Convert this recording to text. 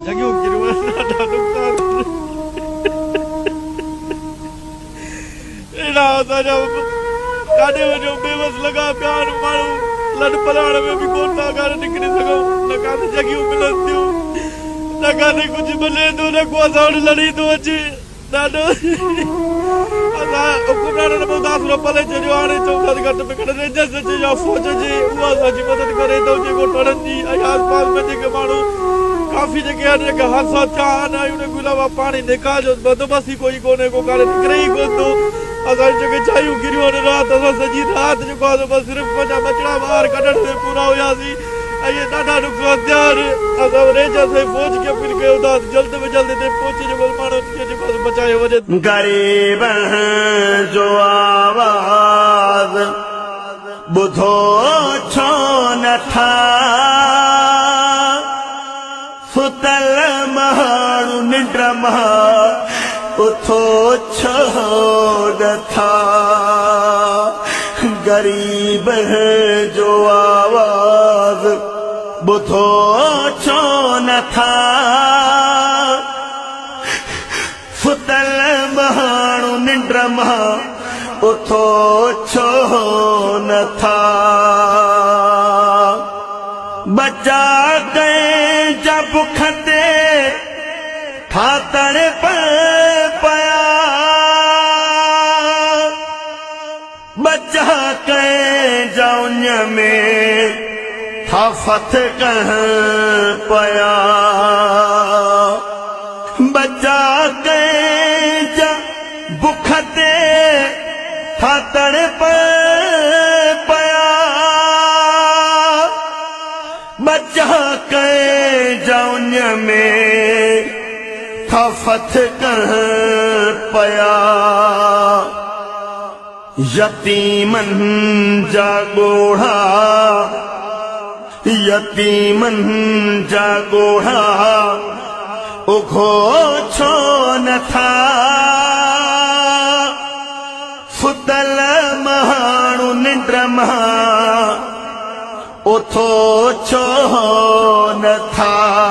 जगियो गिरो ॾाढा नुक़सान एड़ा असांजा काॾे वञो बेवस लॻा पिया आहिनि माण्हू लॾ पलाण में बि कोन था काॾे निकिरी सघूं न काॾे जॻहियूं मिलनि थियूं न काॾे कुझु मिले थो न को असां वटि लड़ी थो अचे ॾाढो असां हुकुमराननि में मुतासिरो पले छॾियो हाणे चऊं था घटि में घटि रेंजर्स अचे या फ़ौज अचे उहा असांजी मदद करे थो जेको टणनि जी ऐं आस पास में जेके माण्हू काफ़ी जेके आहिनि जेके हादसा थिया आहिनि ऐं उन खां अलावा पाणी निकाल जो बंदोबस्तु ई कोई कोन्हे को काॾे निकिरे ई कोन थो असांजी जेके चायूं गिरियूं आहिनि राति असां सॼी राति जेको आहे बसि सिर्फ़ु पंहिंजा बचड़ा ॿार कढण में पूरा हुयासीं ऐं इहे ॾाढा नुक़सान थिया आहिनि असां रेंजर्स ऐं फ़ौज खे अपील कयूं था जल्द में जल्द हिते पहुची जेको माण्हुनि खे जेको आहे बचायो वञे ग़रीब जो आवाज़ ॿुधो छो नथा सुतल माण्हू निंड मां उथो छो नथा ग़रीब जो आवाज़ ॿुधो छो नथा सुतल माण्हू निंड मां उथो छो नथा बचा कंहिंजा बुख ते ठातड़ पया बचा कंहिंजा उन में थाफत पया बचा कंहिंजा बुख ते ठातड़ पया बचा कंहिंजा उन में थाफत पया यतीमनि जा ॻोढ़ा उघो छो नथा सुतल माण्हू निंड मां उथो छो नथा।